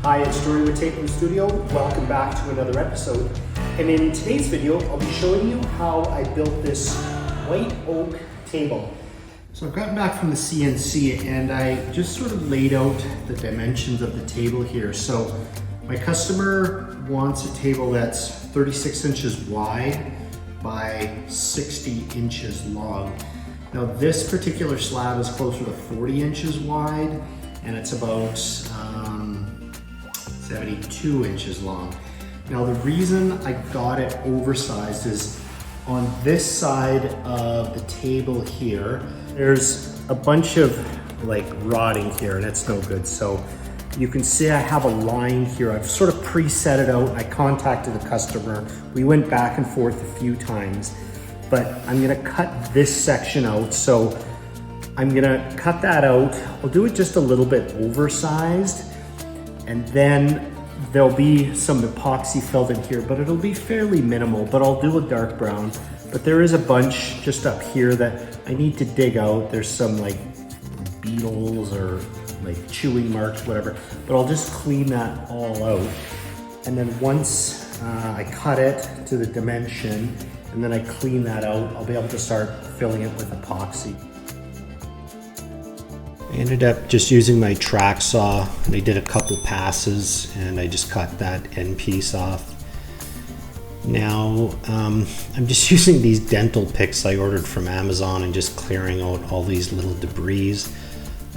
Hi, it's Story with Tape in the studio. Welcome back to another episode. And in today's video, I'll be showing you how I built this white oak table. So I've gotten back from the CNC and I just sort of laid out the dimensions of the table here. So my customer wants a table that's 36 inches wide by 60 inches long. Now this particular slab is closer to 40 inches wide and it's about 72 inches long. Now the reason I got it oversized is on this side of the table here, there's a bunch of like rotting here and it's no good. So you can see I have a line here. I've sort of preset it out. I contacted the customer. We went back and forth a few times, but I'm gonna cut this section out. So I'm gonna cut that out. I'll do it just a little bit oversized, and then there'll be some epoxy filled in here, but it'll be fairly minimal, but I'll do a dark brown. But there is a bunch just up here that I need to dig out. There's some like beetles or like chewing marks, whatever, but I'll just clean that all out. And then once I cut it to the dimension, and then I clean that out, I'll be able to start filling it with epoxy. I ended up just using my track saw and I did a couple passes and I just cut that end piece off. Now I'm just using these dental picks I ordered from Amazon and just clearing out all these little debris.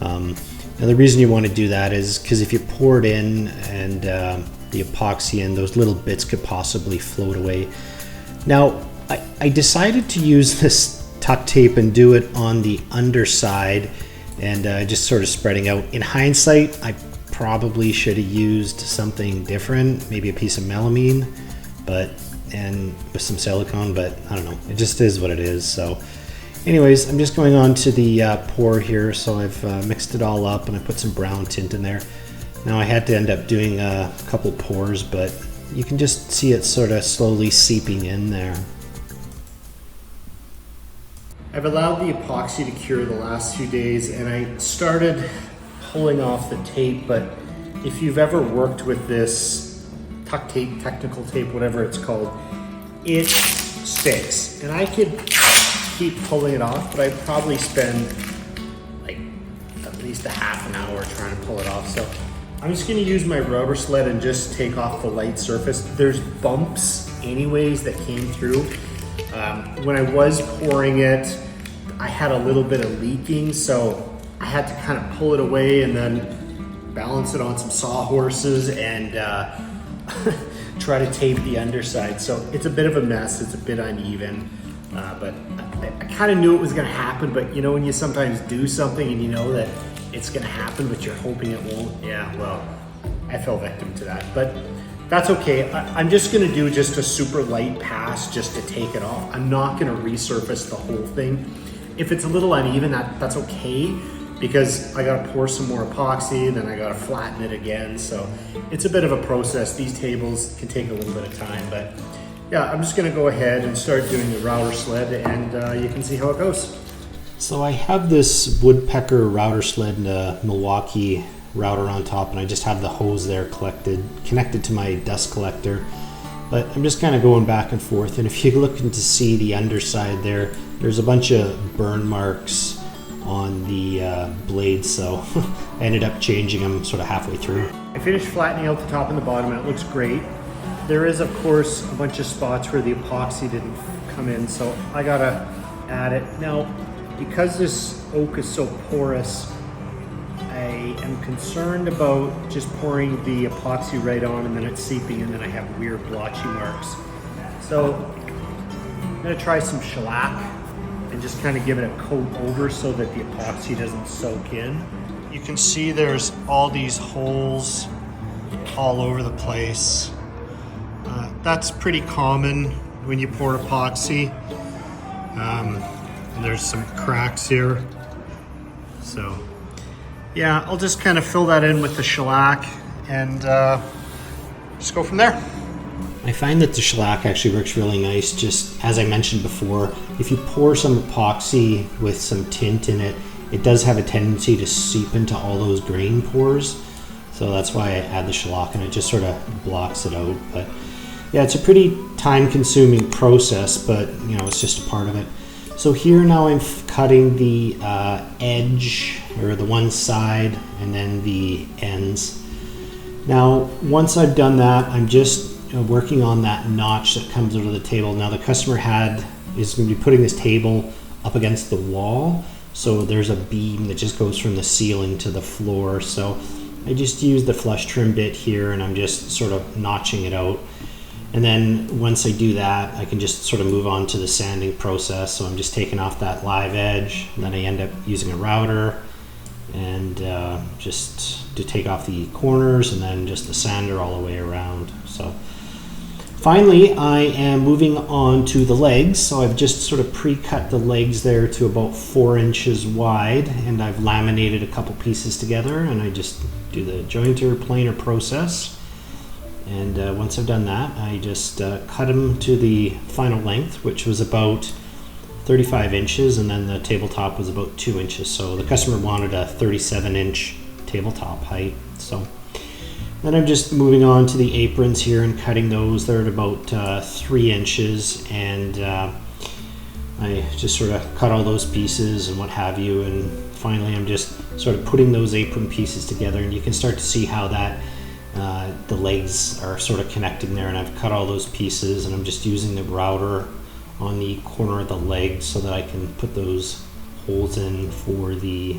Now the reason you want to do that is because if you pour it in and the epoxy in, those little bits could possibly float away. Now I decided to use this tuck tape and do it on the underside and just sort of spreading out. In hindsight, I probably should have used something different, maybe a piece of melamine, and with some silicone, but I don't know, it just is what it is. So anyways, I'm just going on to the pour here. So I've mixed it all up and I put some brown tint in there. Now I had to end up doing a couple pours, but you can just see it sort of slowly seeping in there. I've allowed the epoxy to cure the last few days and I started pulling off the tape, but if you've ever worked with this tuck tape, technical tape, whatever it's called, it sticks. And I could keep pulling it off, but I'd probably spend like at least a half an hour trying to pull it off. So I'm just gonna use my rubber sled and just take off the light surface. There's bumps anyways that came through. When I was pouring it, I had a little bit of leaking, so I had to kind of pull it away and then balance it on some sawhorses and try to tape the underside. So it's a bit of a mess, it's a bit uneven, but I kind of knew it was gonna happen, but you know when you sometimes do something and you know that it's gonna happen, but you're hoping it won't? Yeah, well, I fell victim to that, but that's okay. I'm just gonna do just a super light pass just to take it off. I'm not gonna resurface the whole thing. If it's a little uneven, that's okay, because I gotta pour some more epoxy, then I gotta flatten it again. So it's a bit of a process. These tables can take a little bit of time, but yeah, I'm just gonna go ahead and start doing the router sled and you can see how it goes. So I have this woodpecker router sled and a Milwaukee router on top, and I just have the hose there connected to my dust collector. But I'm just kind of going back and forth, and if you're looking to see the underside there's a bunch of burn marks on the blade, so I ended up changing them sort of halfway through. I finished flattening out the top and the bottom and it looks great. There is of course a bunch of spots where the epoxy didn't come in, so I gotta add it. Now, because this oak is so porous, I am concerned about just pouring the epoxy right on and then it's seeping and then I have weird blotchy marks. So I'm gonna try some shellac and just kind of give it a coat over so that the epoxy doesn't soak in. You can see there's all these holes all over the place. That's pretty common when you pour epoxy. There's some cracks here. So yeah, I'll just kind of fill that in with the shellac and just go from there. I find that the shellac actually works really nice. Just as I mentioned before, if you pour some epoxy with some tint in it, it does have a tendency to seep into all those grain pores. So that's why I add the shellac, and it just sort of blocks it out. But yeah, it's a pretty time-consuming process, but you know, it's just a part of it. So here now I'm cutting the edge, or the one side, and then the ends. Now, once I've done that, I'm just working on that notch that comes out of the table. Now, the customer is going to be putting this table up against the wall, so there's a beam that just goes from the ceiling to the floor. So I just use the flush trim bit here, and I'm just sort of notching it out. And then once I do that, I can just sort of move on to the sanding process. So I'm just taking off that live edge, and then I end up using a router and just to take off the corners, and then just the sander all the way around. So finally, I am moving on to the legs. So I've just sort of pre-cut the legs there to about 4 inches wide, and I've laminated a couple pieces together, and I just do the jointer planer process. And once I've done that, I just cut them to the final length, which was about 35 inches, and then the tabletop was about 2 inches. So the customer wanted a 37-inch tabletop height. So then I'm just moving on to the aprons here and cutting those. They're at about 3 inches, and I just sort of cut all those pieces and what have you. And finally, I'm just sort of putting those apron pieces together, and you can start to see how that the legs are sort of connecting there, and I've cut all those pieces, and I'm just using the router on the corner of the leg so that I can put those holes in for the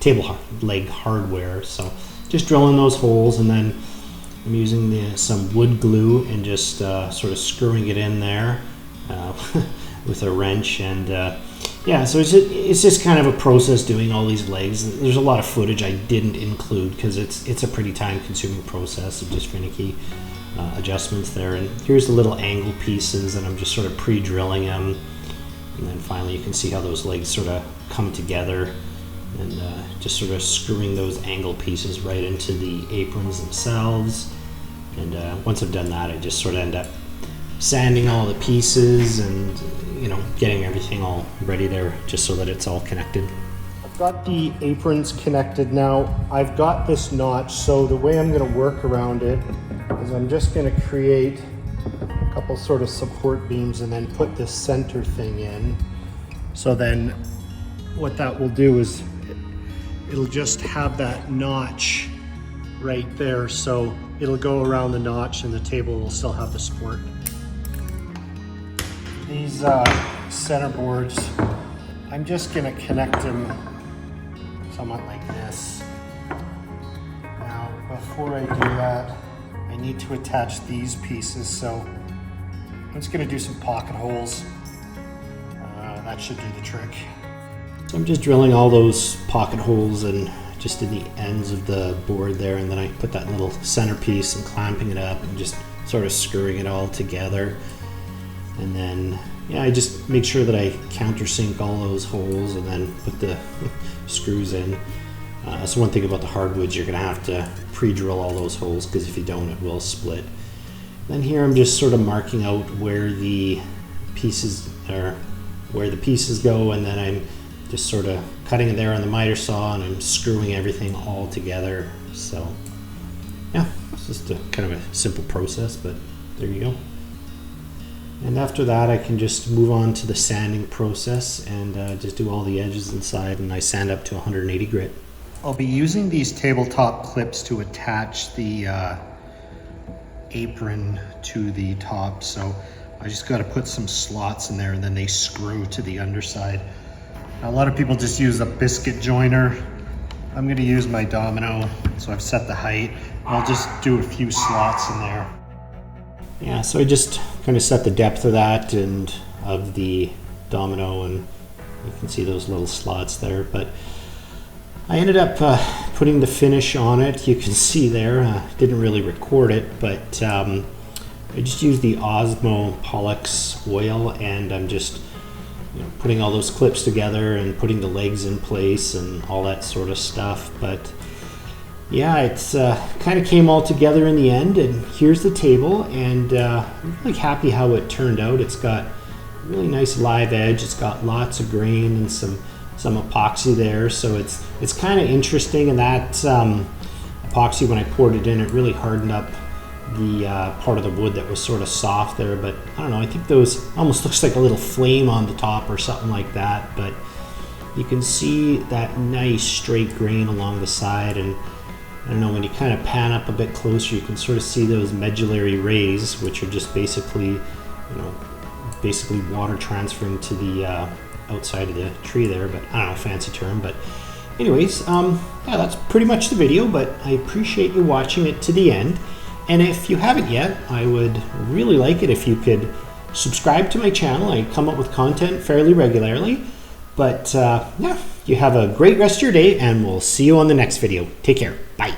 table leg hardware. So just drilling those holes, and then I'm using some wood glue and just sort of screwing it in there with a wrench. And yeah, so it's just kind of a process doing all these legs. There's a lot of footage I didn't include because it's a pretty time-consuming process of just finicky adjustments there. And here's the little angle pieces, and I'm just sort of pre-drilling them. And then finally you can see how those legs sort of come together, and just sort of screwing those angle pieces right into the aprons themselves. And once I've done that, I just sort of end up sanding all the pieces and getting everything all ready there just so that it's all connected. I've got the aprons connected now. I've got this notch, so the way I'm going to work around it is I'm just going to create a couple sort of support beams and then put this center thing in. So then what that will do is it'll just have that notch right there, so it'll go around the notch and the table will still have the support. These center boards, I'm just going to connect them somewhat like this. Now, before I do that, I need to attach these pieces, so I'm just going to do some pocket holes. That should do the trick. So I'm just drilling all those pocket holes and just in the ends of the board there, and then I put that little centerpiece and clamping it up and just sort of screwing it all together. And then, yeah, I just make sure that I countersink all those holes and then put the screws in. That's one thing about the hardwoods, you're going to have to pre-drill all those holes, because if you don't, it will split. Then here I'm just sort of marking out where the pieces go, and then I'm just sort of cutting it there on the miter saw, and I'm screwing everything all together. So yeah, it's just a kind of a simple process, but there you go. And after that, I can just move on to the sanding process and just do all the edges inside, and I sand up to 180 grit. I'll be using these tabletop clips to attach the apron to the top. So I just got to put some slots in there, and then they screw to the underside. Now, a lot of people just use a biscuit joiner. I'm going to use my domino, so I've set the height. I'll just do a few slots in there. Yeah, so I just kind of set the depth of that and of the domino, and you can see those little slots there. But I ended up putting the finish on it. You can see there, didn't really record it, but I just used the Osmo Pollux oil, and I'm just putting all those clips together and putting the legs in place and all that sort of stuff. But yeah, it's kind of came all together in the end, and here's the table, and I'm really happy how it turned out. It's got a really nice live edge. It's got lots of grain and some epoxy there, so it's kind of interesting, and that epoxy, when I poured it in, it really hardened up the part of the wood that was sort of soft there. But I don't know, I think those almost looks like a little flame on the top or something like that. But you can see that nice straight grain along the side, and I don't know, when you kind of pan up a bit closer, you can sort of see those medullary rays, which are just basically, basically water transferring to the outside of the tree there. But I don't know, fancy term. But anyways, yeah, that's pretty much the video, but I appreciate you watching it to the end. And if you haven't yet, I would really like it if you could subscribe to my channel. I come up with content fairly regularly. But yeah, you have a great rest of your day, and we'll see you on the next video. Take care. Bye.